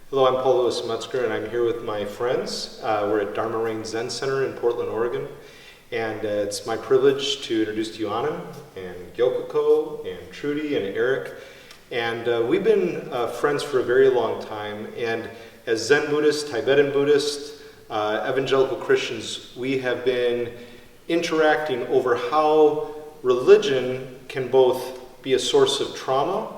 Hello, I'm Paul Lewis Metzger, and I'm here with my friends. We're at Dharma Rain Zen Center in Portland, Oregon, and it's my privilege to introduce to you Anand and Gyokoko and Trudy and Eric. And we've been friends for a very long time, and as Zen Buddhists, Tibetan Buddhists, evangelical Christians, we have been interacting over how religion can both be a source of trauma.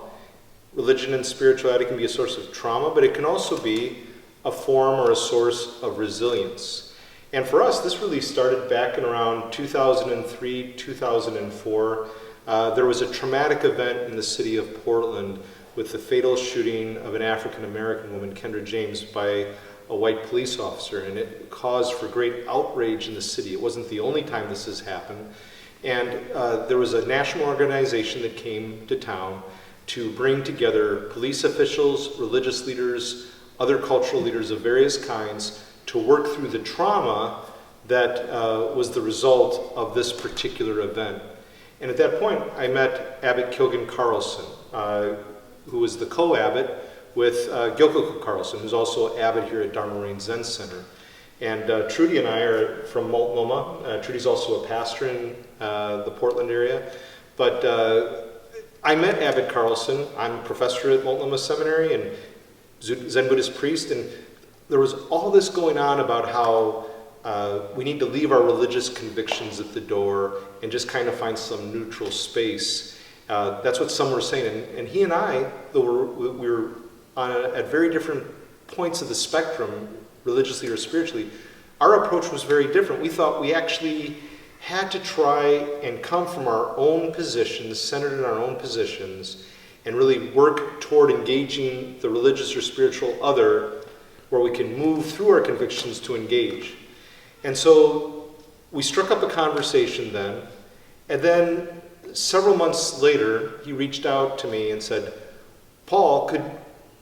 Religion and spirituality can be a source of trauma, but it can also be a form or a source of resilience. And for us, this really started back in around 2003, 2004. There was a traumatic event in the city of Portland with the fatal shooting of an African-American woman, Kendra James, by a white police officer, and it caused for great outrage in the city. It wasn't the only time this has happened. And there was a national organization that came to town to bring together police officials, religious leaders, other cultural leaders of various kinds to work through the trauma that was the result of this particular event. And at that point, I met Abbot Kyogen Carlson, who was the co-abbot with Gyokoko Carlson, who's also abbot here at Dharma Rain Zen Center. And Trudy and I are from Multnomah. Trudy's also a pastor in the Portland area. But I met Abbot Carlson. I'm a professor at Multnomah Seminary and Zen Buddhist priest, and there was all this going on about how we need to leave our religious convictions at the door and just kind of find some neutral space. That's what some were saying, and he and I, though we were at very different points of the spectrum, religiously or spiritually, our approach was very different. We thought we actually had to try and come from our own positions, centered in our own positions, and really work toward engaging the religious or spiritual other where we can move through our convictions to engage. And so we struck up a conversation then, and then several months later, he reached out to me and said, Paul, could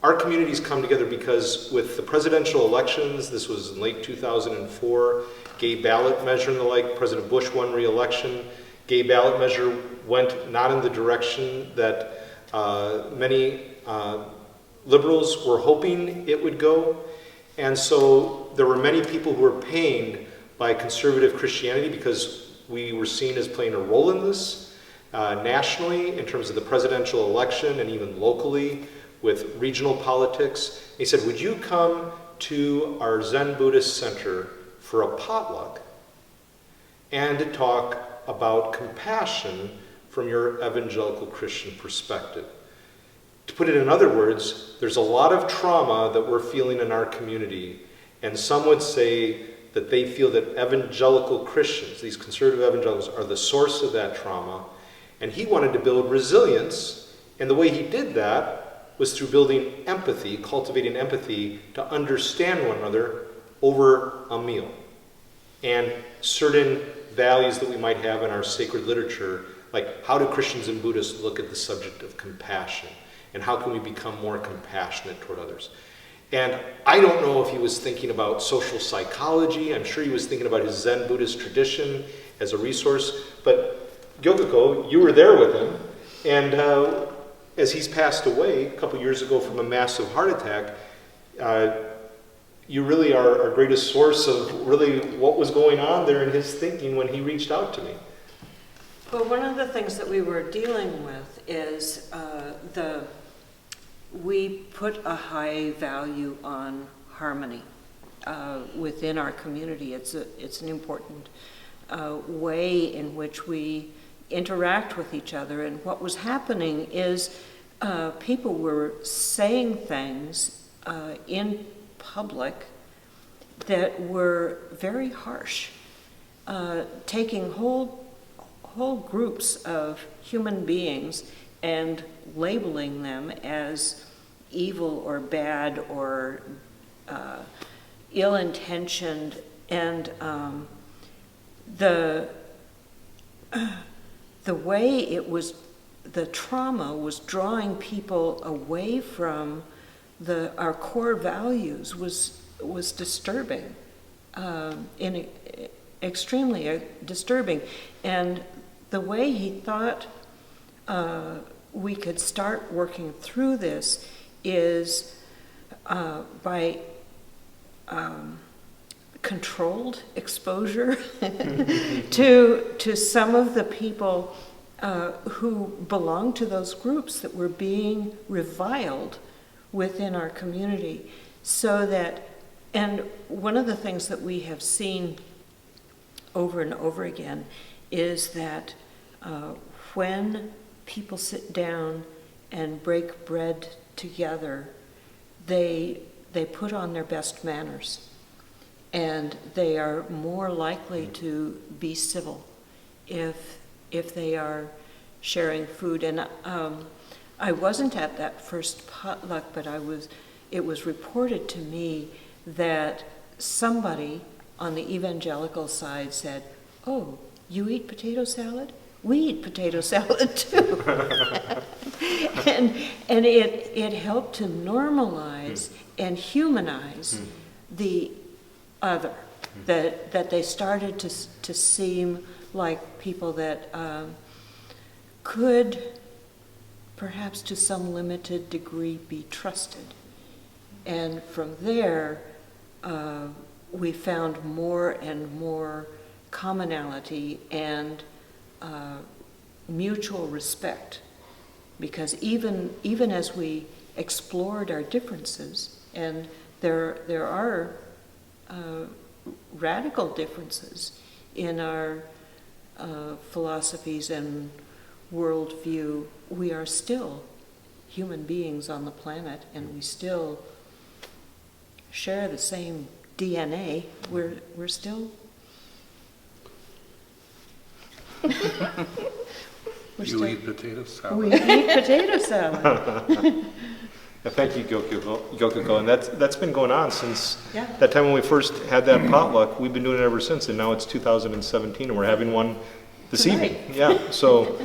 our communities come together, because with the presidential elections, this was in late 2004, gay ballot measure and the like, President Bush won re-election, gay ballot measure went not in the direction that many liberals were hoping it would go. And so there were many people who were pained by conservative Christianity because we were seen as playing a role in this nationally in terms of the presidential election and even locally with regional politics. He said, would you come to our Zen Buddhist Center for a potluck and to talk about compassion from your evangelical Christian perspective? To put it in other words, there's a lot of trauma that we're feeling in our community, and some would say that they feel that evangelical Christians, these conservative evangelicals, are the source of that trauma, and he wanted to build resilience, and the way he did that was through building empathy, cultivating empathy to understand one another over a meal. And certain values that we might have in our sacred literature, like how do Christians and Buddhists look at the subject of compassion? And how can we become more compassionate toward others? And I don't know if he was thinking about social psychology. I'm sure he was thinking about his Zen Buddhist tradition as a resource. But Gyokoko, you were there with him. And as he's passed away a couple years ago from a massive heart attack, you really are our greatest source of really what was going on there in his thinking when he reached out to me. Well, one of the things that we were dealing with is we put a high value on harmony within our community. It's an important way in which we interact with each other. And what was happening is people were saying things in public that were very harsh, taking whole groups of human beings and labeling them as evil or bad or ill-intentioned, and the way it was, the trauma was drawing people away from our core values was disturbing, extremely disturbing. And the way he thought we could start working through this is by controlled exposure to some of the people who belong to those groups that were being reviled within our community. So that, and one of the things that we have seen over and over again is that when people sit down and break bread together, they put on their best manners, and they are more likely to be civil if they are sharing food. And I wasn't at that first potluck, but it was reported to me that somebody on the evangelical side said, "Oh, you eat potato salad? We eat potato salad too." and it helped to normalize and humanize the other, that they started to seem like people that could perhaps to some limited degree be trusted. And from there, we found more and more commonality and mutual respect, because even as we explored our differences, and there are radical differences in our philosophies and worldview, we are still human beings on the planet, and we still share the same DNA. We're still You eat potato salad. We eat potato salad. Thank you, Gyokuko. And that's been going on since Yeah. that time when we first had that potluck. We've been doing it ever since, and now it's 2017, and we're having one this Tonight. evening. Yeah. So,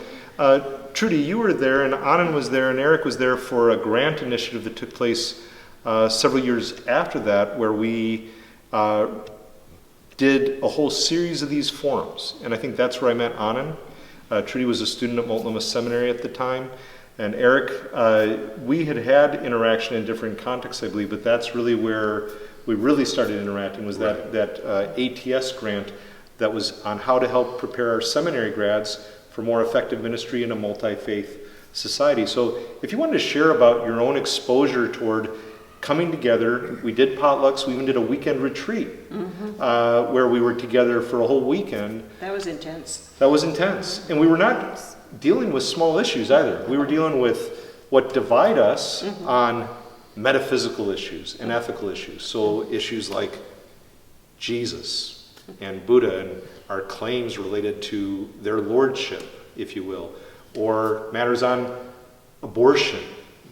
Trudy, you were there, and Anand was there, and Eric was there for a grant initiative that took place several years after that, where we did a whole series of these forums. And I think that's where I met Anand. Trudy was a student at Multnomah Seminary at the time. And Eric, we had interaction in different contexts, I believe, but that's really where we really started interacting, was that ATS grant that was on how to help prepare our seminary grads for more effective ministry in a multi-faith society. So if you wanted to share about your own exposure toward coming together, we did potlucks, we even did a weekend retreat where we were together for a whole weekend. That was intense. That was intense. And we were not dealing with small issues either. We were dealing with what divide us on metaphysical issues and ethical issues. So issues like Jesus and Buddha and our claims related to their lordship, if you will, or matters on abortion,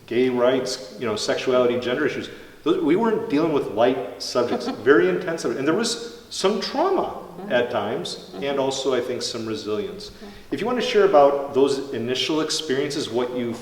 gay rights, sexuality, gender issues. We weren't dealing with light subjects, very intense, and there was some trauma at times, and also I think some resilience. If you want to share about those initial experiences, what you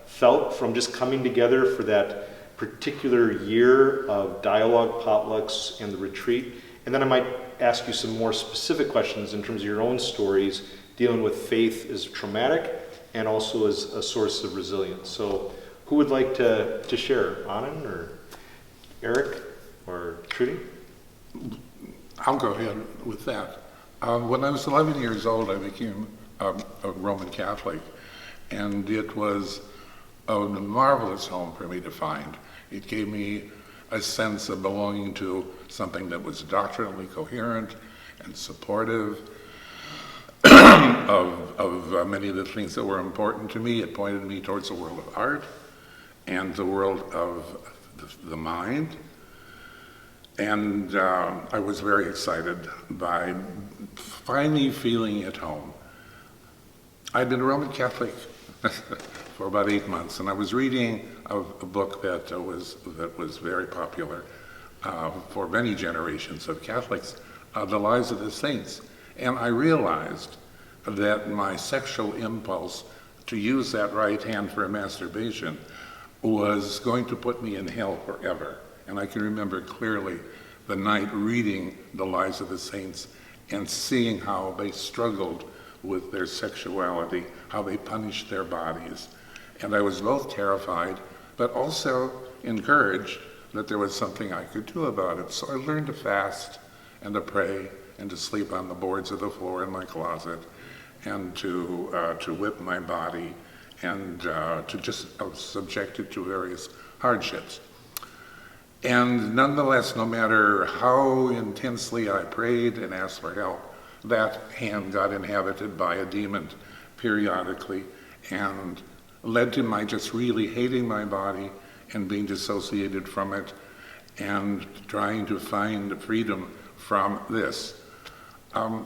felt from just coming together for that particular year of dialogue, potlucks, and the retreat, and then I might ask you some more specific questions in terms of your own stories dealing with faith as traumatic and also as a source of resilience. So who would like to share? Anand or Eric or Trudy? I'll go ahead with that. When I was 11 years old, I became a Roman Catholic, and it was a marvelous home for me to find. It gave me a sense of belonging to something that was doctrinally coherent and supportive of many of the things that were important to me. It pointed me towards the world of art and the world of the mind. And I was very excited by finally feeling at home. I'd been a Roman Catholic for about 8 months, and I was reading a book that was very popular for many generations of Catholics, The Lives of the Saints. And I realized that my sexual impulse to use that right hand for masturbation was going to put me in hell forever. And I can remember clearly the night reading The Lives of the Saints and seeing how they struggled with their sexuality, how they punished their bodies. And I was both terrified but also encouraged that there was something I could do about it. So I learned to fast and to pray and to sleep on the boards of the floor in my closet and to whip my body and to just subject it to various hardships. And nonetheless, no matter how intensely I prayed and asked for help, that hand got inhabited by a demon periodically and led to my just really hating my body and being dissociated from it and trying to find freedom from this.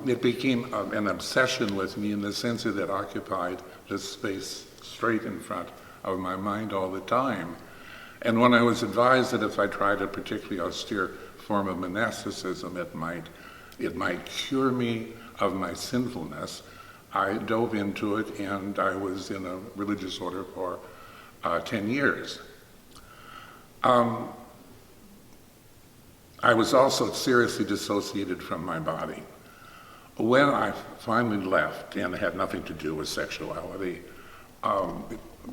It became an obsession with me in the sense that it occupied the space straight in front of my mind all the time. And when I was advised that if I tried a particularly austere form of monasticism, it might cure me of my sinfulness, I dove into it, and I was in a religious order for 10 years. I was also seriously dissociated from my body. When I finally left, and it had nothing to do with sexuality,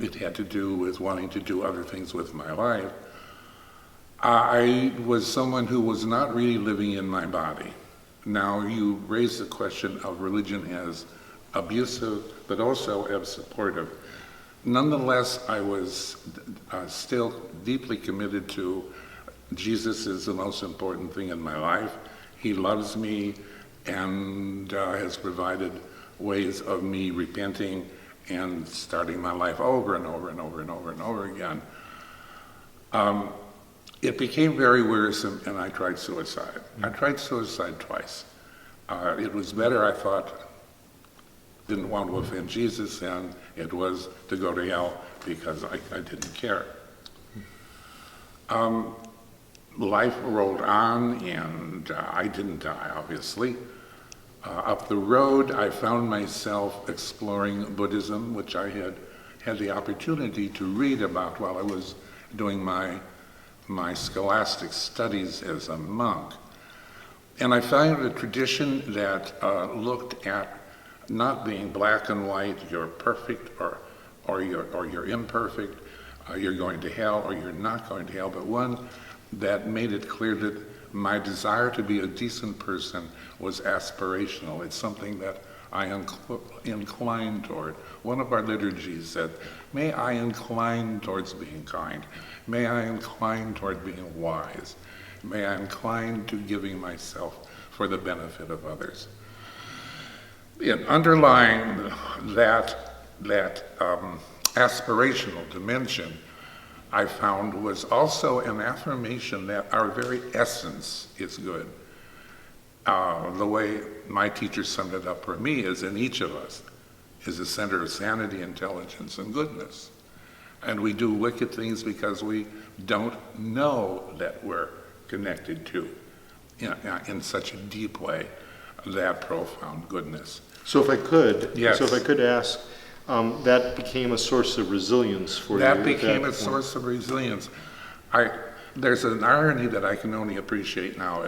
it had to do with wanting to do other things with my life, I was someone who was not really living in my body. Now, you raise the question of religion as abusive, but also as supportive. Nonetheless, I was still deeply committed to Jesus is the most important thing in my life. He loves me and has provided ways of me repenting and starting my life over and over and over and over and over again. It became very wearisome, and I tried suicide. I tried suicide twice. It was better, I thought, didn't want to offend Jesus, and it was to go to hell because I didn't care. Life rolled on, and I didn't die, obviously. Up the road, I found myself exploring Buddhism, which I had the opportunity to read about while I was doing my scholastic studies as a monk. And I found a tradition that looked at not being black and white, you're perfect or you're imperfect, you're going to hell or you're not going to hell, but one that made it clear that my desire to be a decent person was aspirational. It's something that I incline toward. One of our liturgies said, may I incline towards being kind. May I incline toward being wise. May I incline to giving myself for the benefit of others. Underlying that aspirational dimension, I found was also an affirmation that our very essence is good. The way my teacher summed it up for me is in each of us is a center of sanity, intelligence, and goodness. And we do wicked things because we don't know that we're connected to, in such a deep way, that profound goodness. So if I could, yes. So if I could ask, that became a source of resilience for you. That became a source of resilience. There's an irony that I can only appreciate now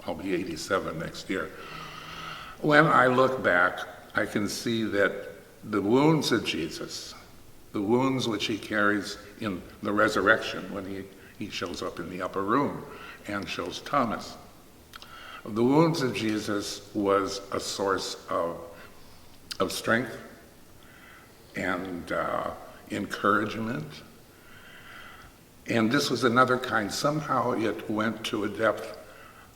I'll be 87 next year. When I look back, I can see that the wounds of Jesus, the wounds which he carries in the resurrection when he shows up in the upper room and shows Thomas, the wounds of Jesus was a source of strength and encouragement. And this was another kind. Somehow it went to a depth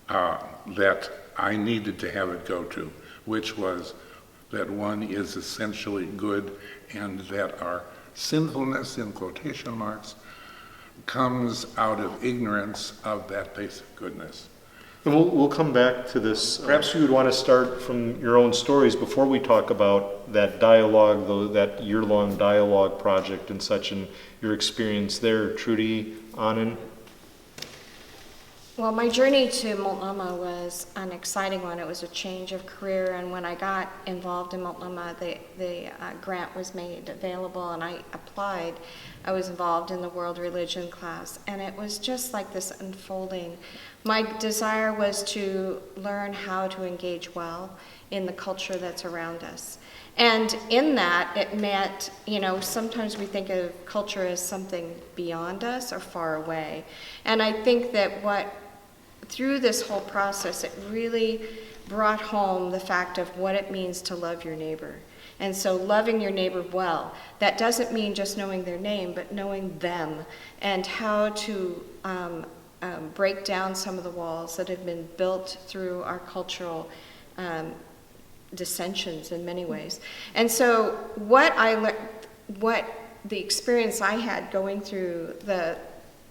that I needed to have it go to, which was that one is essentially good and that our sinfulness, in quotation marks, comes out of ignorance of that basic goodness. And we'll come back to this. Perhaps you would want to start from your own stories before we talk about that dialogue, that year-long dialogue project and such, and your experience there. Trudy, Anand? Well, my journey to Multnomah was an exciting one. It was a change of career, and when I got involved in Multnomah, the grant was made available, and I applied. I was involved in the world religion class, and it was just like this unfolding. My desire was to learn how to engage well in the culture that's around us. And in that, it meant, sometimes we think of culture as something beyond us or far away. And I think that through this whole process, it really brought home the fact of what it means to love your neighbor. And so loving your neighbor well, that doesn't mean just knowing their name, but knowing them and how to break down some of the walls that have been built through our cultural dissensions in many ways. And so what the experience I had going through the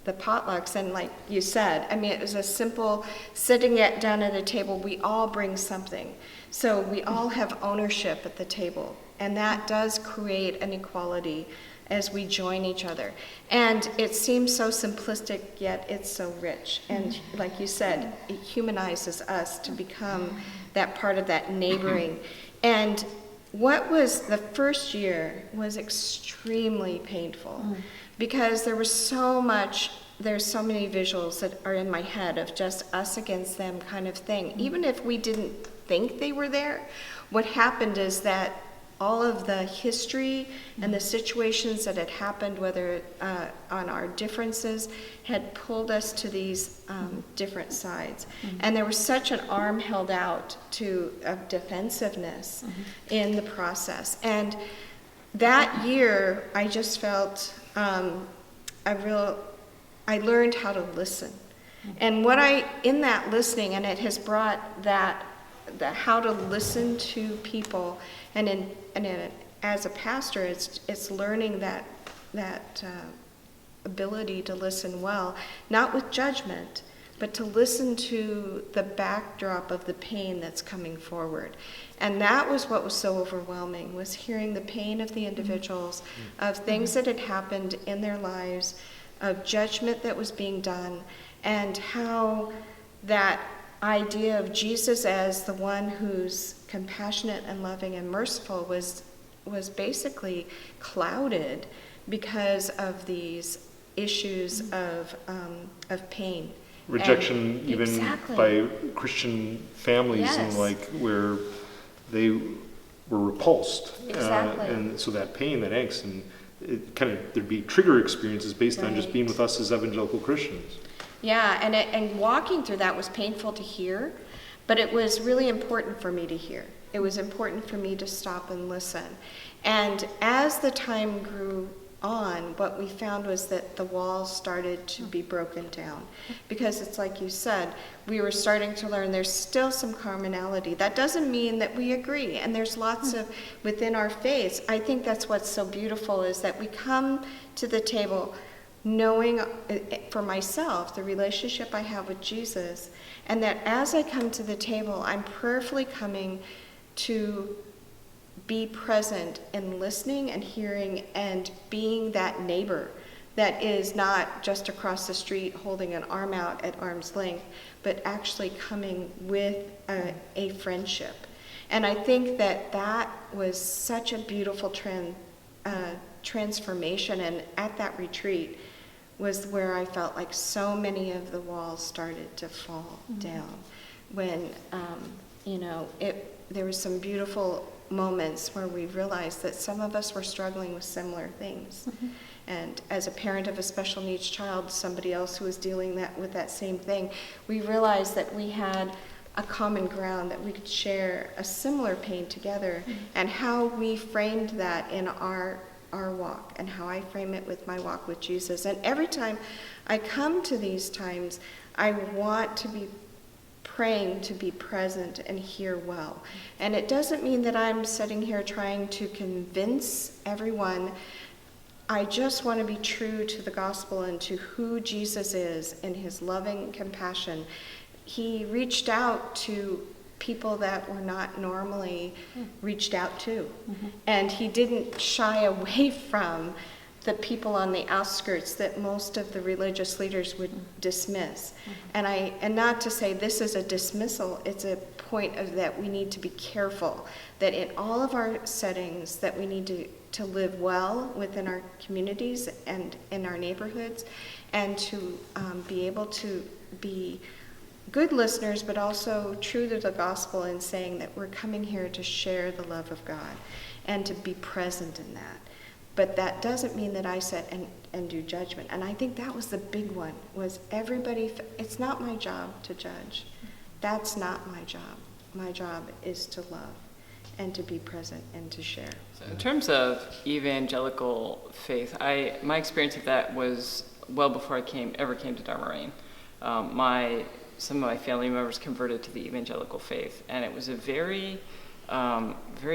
potlucks, and like you said, it was a simple sitting down at a table. We all bring something. So we all have ownership at the table. And that does create an equality as we join each other. And it seems so simplistic, yet it's so rich. And like you said, it humanizes us to become that part of that neighboring. And what was the first year was extremely painful because there's so many visuals that are in my head of just us against them kind of thing. Even if we didn't think they were there, what happened is that all of the history and the situations that had happened, whether on our differences, had pulled us to these different sides. And there was such an arm held out of defensiveness in the process. And that year, I just felt I learned how to listen. And in that listening, and it has brought the how to listen to people, and as a pastor, it's learning that ability to listen well, not with judgment, but to listen to the backdrop of the pain that's coming forward. And that was what was so overwhelming, was hearing the pain of the individuals, of things that had happened in their lives, of judgment that was being done, and how that idea of Jesus as the one who's compassionate and loving and merciful was basically clouded because of these issues of pain. Rejection, and, even exactly. by Christian families, Yes. and where they were repulsed. Exactly. And so that pain, that angst, and there'd be trigger experiences based on just Right. being with us as evangelical Christians. Yeah, and walking through that was painful to hear, but it was really important for me to hear. It was important for me to stop and listen. And as the time grew on, what we found was that the walls started to be broken down. Because it's like you said, we were starting to learn there's still some commonality. That doesn't mean that we agree. And there's lots of, within our faiths, I think that's what's so beautiful, is that we come to the table knowing, for myself, the relationship I have with Jesus, and that as I come to the table, I'm prayerfully coming to be present and listening and hearing and being that neighbor that is not just across the street holding an arm out at arm's length, but actually coming with a friendship. And I think that was such a beautiful transformation. And at that retreat was where I felt like so many of the walls started to fall down. When, there was some beautiful moments where we realized that some of us were struggling with similar things. And as a parent of a special needs child, somebody else who was dealing with that same thing, we realized that we had a common ground, that we could share a similar pain together, and how we framed that in our walk, and how I frame it with my walk with Jesus. And every time I come to these times, I want to be praying to be present and hear well. And it doesn't mean that I'm sitting here trying to convince everyone. I just want to be true to the gospel and to who Jesus is in his loving compassion. He reached out to people that were not normally reached out to. And he didn't shy away from the people on the outskirts that most of the religious leaders would dismiss. And not to say this is a dismissal, it's a point of that we need to be careful, that in all of our settings that we need to live well within our communities and in our neighborhoods, and to be able to be good listeners, but also true to the gospel in saying that we're coming here to share the love of God. and to be present in that. But that doesn't mean that I sit and do judgment. And I think that was the big one, was everybody, it's not my job to judge. That's not my job. My job is to love and to be present and to share. So in terms of evangelical faith, my experience of that was well before I ever came to Dharma Rain. Some of my family members converted to the evangelical faith, and it was a very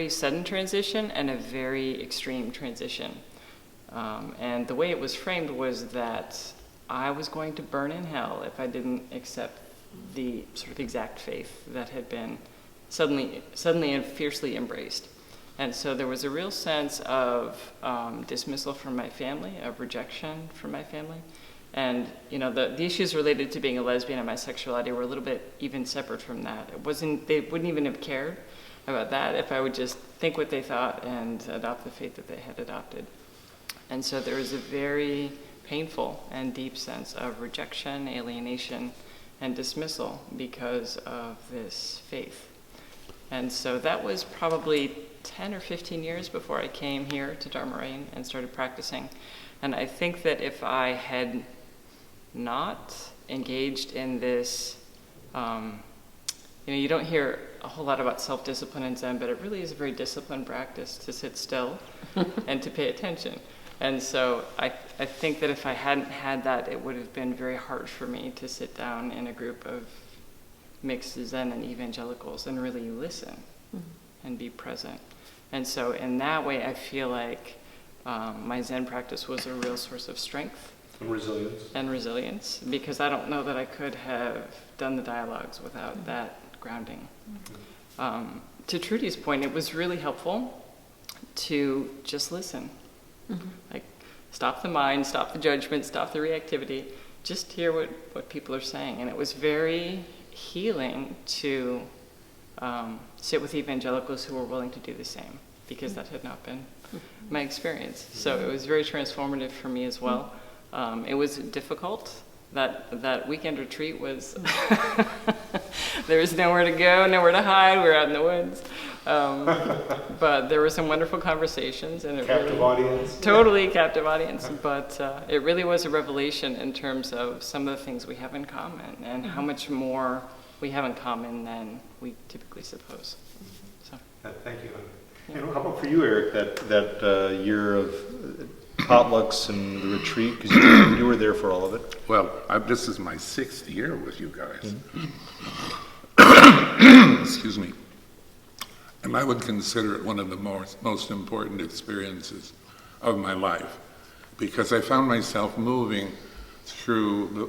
sudden transition and a very extreme transition. And the way it was framed was that I was going to burn in hell if I didn't accept the sort of exact faith that had been suddenly and fiercely embraced. And so there was a real sense of dismissal from my family, of rejection from my family. And the issues related to being a lesbian and my sexuality were a little bit even separate from that. They wouldn't even have cared about that if I would just think what they thought and adopt the faith that they had adopted. And so there was a very painful and deep sense of rejection, alienation, and dismissal because of this faith. And so that was probably 10 or 15 years before I came here to Dharma Rain and started practicing. And I think that if I had not engaged in this, you don't hear a whole lot about self-discipline in Zen, but it really is a very disciplined practice to sit still and to pay attention. And so I think that if I hadn't had that, it would have been very hard for me to sit down in a group of mixed Zen and evangelicals and really listen and be present. And so in that way, I feel like my Zen practice was a real source of strength. And resilience, because I don't know that I could have done the dialogues without that grounding. To Trudy's point, it was really helpful to just listen. Like, stop the mind, stop the judgment, stop the reactivity, just hear what people are saying. And it was very healing to sit with evangelicals who were willing to do the same, because that had not been my experience. So it was very transformative for me as well. It was difficult. That weekend retreat was, there was nowhere to go, nowhere to hide. We were out in the woods. But there were some wonderful conversations. And Captive audience. Totally captive audience. But it really was a revelation in terms of some of the things we have in common and how much more we have in common than we typically suppose. So. Thank you. And how about for you, Eric, that year of potlucks and the retreat, because you were there for all of it? Well, this is my 6th year with you guys. Excuse me. And I would consider it one of the most important experiences of my life, because I found myself moving through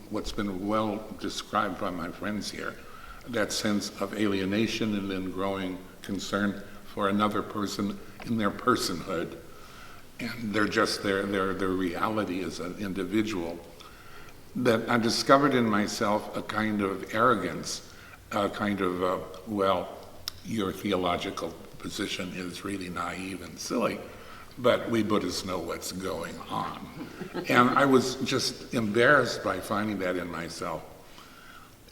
what's been well described by my friends here, that sense of alienation and then growing concern for another person in their personhood. And they're just their reality as an individual. That I discovered in myself a kind of arrogance, a kind of, your theological position is really naive and silly, but we Buddhists know what's going on. And I was just embarrassed by finding that in myself.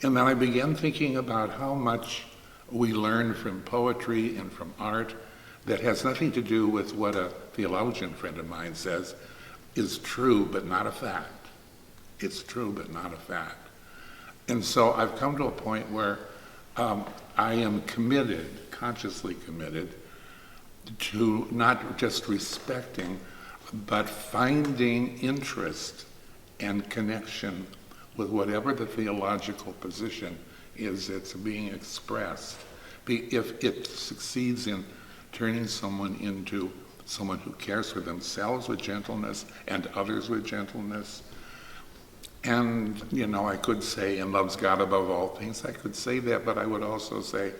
And then I began thinking about how much we learn from poetry and from art that has nothing to do with what a theologian friend of mine says is true but not a fact. It's true but not a fact. And so I've come to a point where I am committed, consciously committed, to not just respecting, but finding interest and connection with whatever the theological position is that's being expressed. If it succeeds in turning someone into someone who cares for themselves with gentleness and others with gentleness. And, I could say, and loves God above all things, I could say that, but I would also say,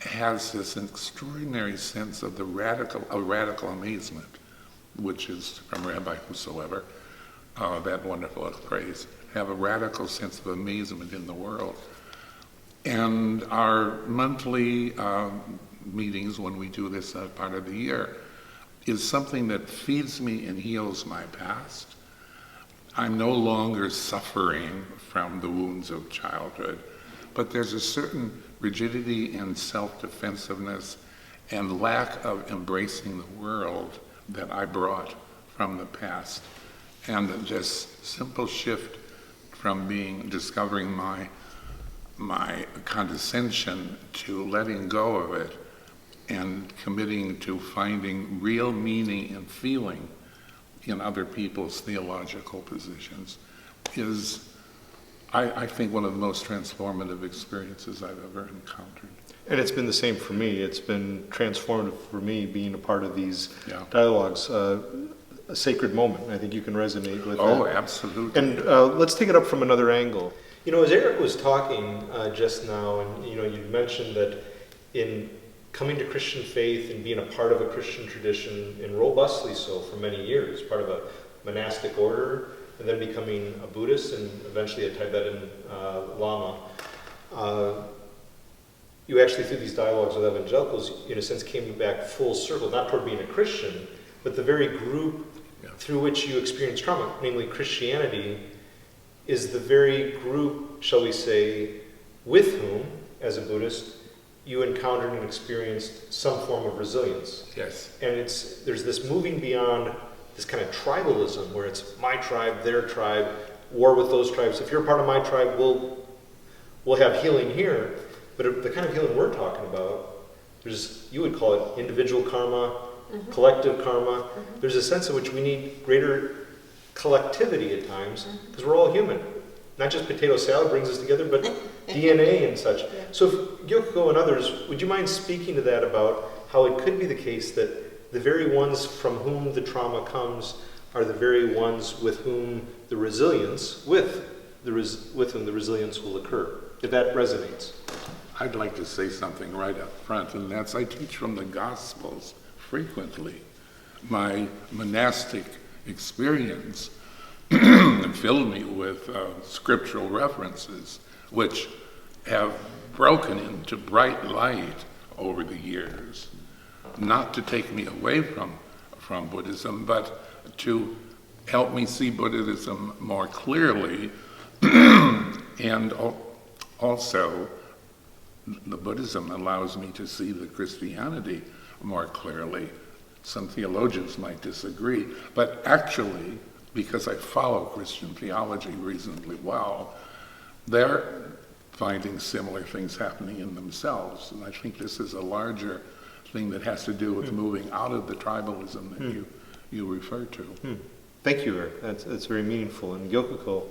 has this extraordinary sense of radical amazement, which is from Rabbi whosoever, that wonderful phrase, have a radical sense of amazement in the world. And our monthly meetings, when we do this part of the year, is something that feeds me and heals my past. I'm no longer suffering from the wounds of childhood, but there's a certain rigidity and self-defensiveness and lack of embracing the world that I brought from the past. And this simple shift from discovering my condescension to letting go of it and committing to finding real meaning and feeling in other people's theological positions is, I think, one of the most transformative experiences I've ever encountered. And it's been the same for me. It's been transformative for me being a part of these Yeah. dialogues. A sacred moment. I think you can resonate with that. Oh, absolutely. And let's take it up from another angle. You know, as Eric was talking just now, and you mentioned that in coming to Christian faith and being a part of a Christian tradition, and robustly so for many years, part of a monastic order, and then becoming a Buddhist and eventually a Tibetan Lama. You actually, through these dialogues with evangelicals, in a sense, came back full circle, not toward being a Christian, but the very group through which you experience trauma, namely Christianity, is the very group, shall we say, with whom, as a Buddhist, you encountered and experienced some form of resilience. Yes. And there's this moving beyond this kind of tribalism, where it's my tribe, their tribe, war with those tribes. If you're a part of my tribe, we'll have healing here. But the kind of healing we're talking about, you would call it individual karma, collective karma. There's a sense in which we need greater collectivity at times, because we're all human. Not just potato salad brings us together, but DNA and such. So if Gyokko and others, would you mind speaking to that about how it could be the case that the very ones from whom the trauma comes are the very ones with whom the resilience, with whom the resilience will occur, if that resonates? I'd like to say something right up front, and that's I teach from the Gospels frequently. My monastic experience filled me with scriptural references, which have broken into bright light over the years, not to take me away from Buddhism, but to help me see Buddhism more clearly, and also the Buddhism allows me to see the Christianity more clearly. Some theologians might disagree, but actually, because I follow Christian theology reasonably well, they're finding similar things happening in themselves. And I think this is a larger thing that has to do with moving out of the tribalism that you refer to. Thank you, Eric. That's very meaningful. And Gyokko,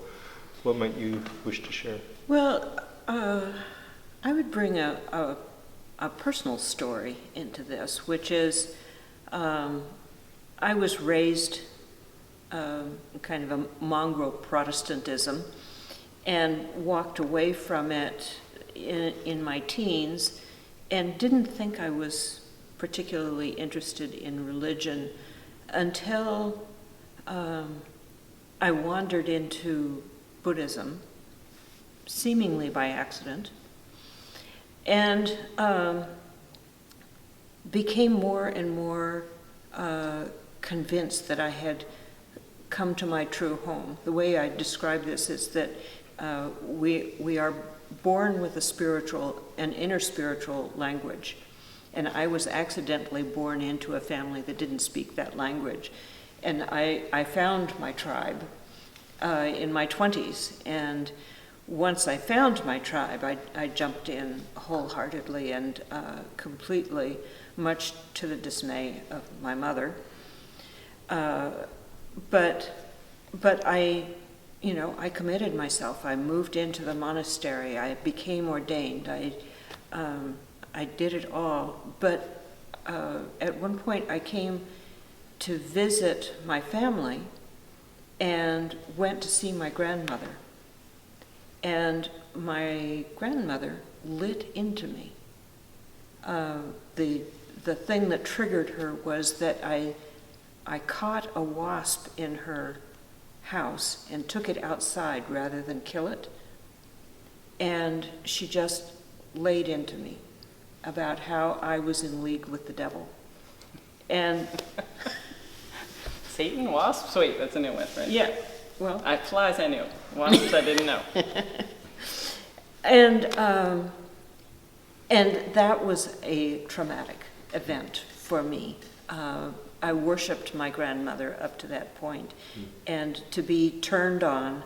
what might you wish to share? Well, I would bring a personal story into this, which is I was raised kind of a mongrel Protestantism and walked away from it in my teens and didn't think I was particularly interested in religion until I wandered into Buddhism, seemingly by accident, and became more and more convinced that I had come to my true home. The way I describe this is that we are born with an inner spiritual language, and I was accidentally born into a family that didn't speak that language. And I found my tribe in my 20s, and once I found my tribe, I jumped in wholeheartedly and completely, much to the dismay of my mother. But I committed myself. I moved into the monastery. I became ordained. I did it all. But at one point, I came to visit my family and went to see my grandmother. And my grandmother lit into me. The thing that triggered her was that I caught a wasp in her house and took it outside rather than kill it. And she just laid into me about how I was in league with the devil. And Satan, wasps? Wait, that's a new one, right? yeah, well. Flies I knew. Wasps I didn't know. And that was a traumatic event for me. I worshipped my grandmother up to that point, and to be turned on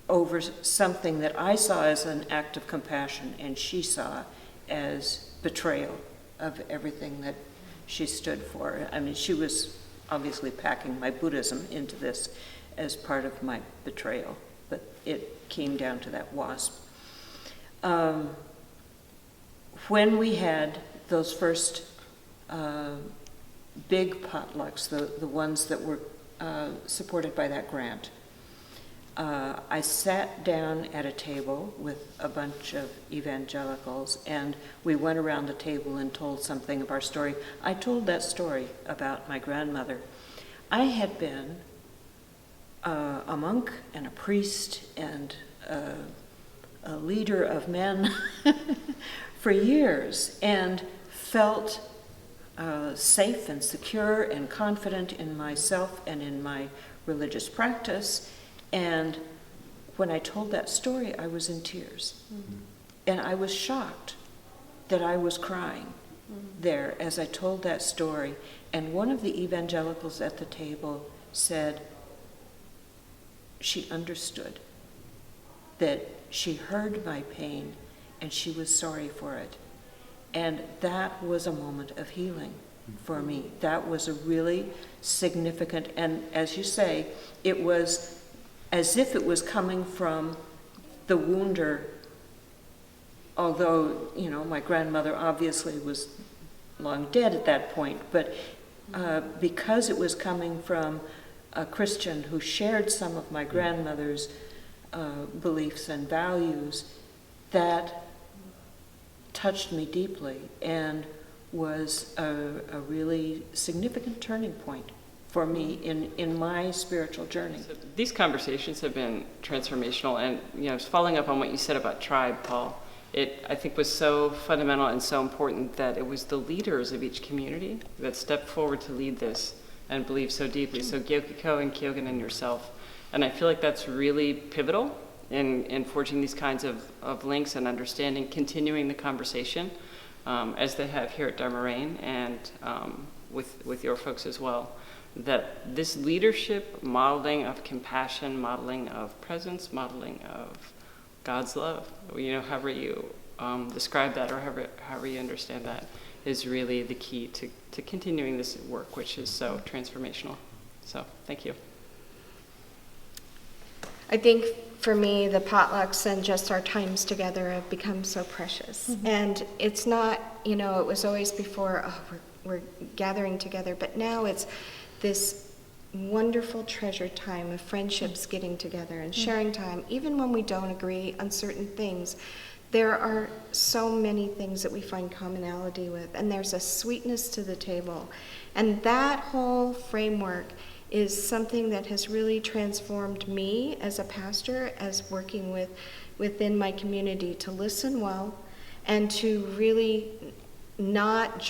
over something that I saw as an act of compassion and she saw as betrayal of everything that she stood for. I mean, she was obviously packing my Buddhism into this as part of my betrayal, but it came down to that wasp. When we had those first big potlucks, the ones that were supported by that grant, I sat down at a table with a bunch of evangelicals, and we went around the table and told something of our story. I told that story about my grandmother. I had been a monk and a priest and a leader of men for years, and felt safe and secure and confident in myself and in my religious practice. And when I told that story, I was in tears. And I was shocked that I was crying there as I told that story. And one of the evangelicals at the table said she understood, that she heard my pain and she was sorry for it. And that was a moment of healing for me. That was a really significant, and as you say, it was as if it was coming from the wounder, although, you know, my grandmother obviously was long dead at that point, but because it was coming from a Christian who shared some of my grandmother's beliefs and values, that touched me deeply and was a really significant turning point for me in my spiritual journey. So these conversations have been transformational, and following up on what you said about tribe, Paul, it I think was so fundamental and so important that it was the leaders of each community that stepped forward to lead this and believed so deeply. So Gyokiko and Kyogen and yourself, and I feel like that's really pivotal in forging these kinds of links and understanding, continuing the conversation as they have here at Dharma Rain and with your folks as well. That this leadership, modeling of compassion, modeling of presence, modeling of God's love, however you describe that or however you understand that, is really the key to continuing this work, which is so transformational. So thank you. I think for me, the potlucks and just our times together have become so precious. Mm-hmm. And it's not, it was always before, we're gathering together, but now it's this wonderful treasured time of friendships getting together and sharing time, even when we don't agree on certain things. There are so many things that we find commonality with, and there's a sweetness to the table. And that whole framework is something that has really transformed me as a pastor, as working within my community, to listen well and to really not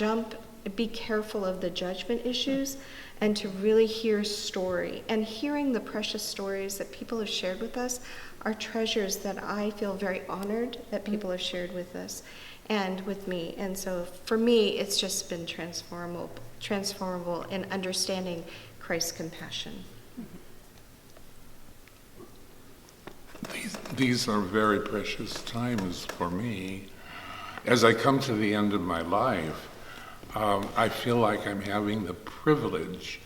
be careful of the judgment issues, and to really hear story. And hearing the precious stories that people have shared with us are treasures that I feel very honored that people have shared with us and with me. And so for me, it's just been transformable in understanding Christ's compassion. These are very precious times for me. As I come to the end of my life, I feel like I'm having the privilege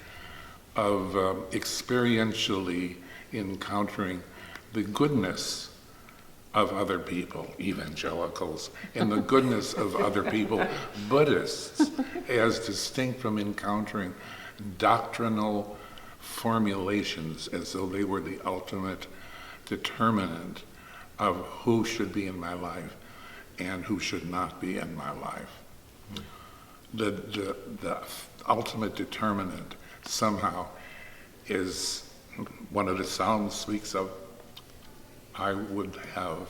of experientially encountering the goodness of other people, evangelicals, and the goodness of other people, Buddhists, as distinct from encountering doctrinal formulations as though they were the ultimate determinant of who should be in my life and who should not be in my life. The ultimate determinant somehow is, one of the Psalms speaks of, I would have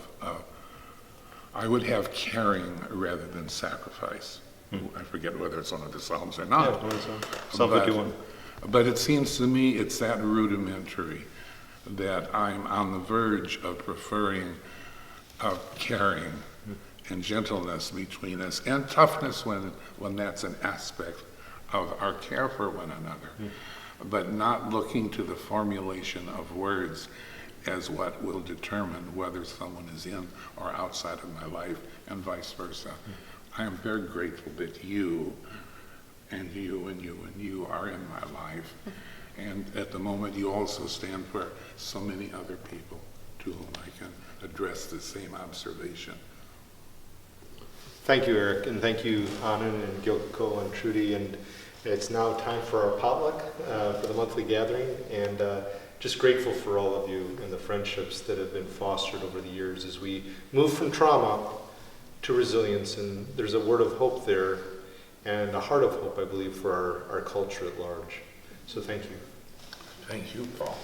caring rather than sacrifice. I forget whether it's one of the Psalms or not. Yeah, Psalm 51. But it seems to me it's that rudimentary that I'm on the verge of preferring caring and gentleness between us, and toughness when that's an aspect of our care for one another, but not looking to the formulation of words as what will determine whether someone is in or outside of my life, and vice versa. I am very grateful that you and you and you and you are in my life, and at the moment you also stand for so many other people to whom I can address the same observation. Thank you, Eric, and thank you, Anand and Gyoko and Trudy. And it's now time for our potluck for the monthly gathering, and just grateful for all of you and the friendships that have been fostered over the years as we move from trauma to resilience. And there's a word of hope there, and a heart of hope, I believe, for our culture at large. So thank you. Thank you, Paul.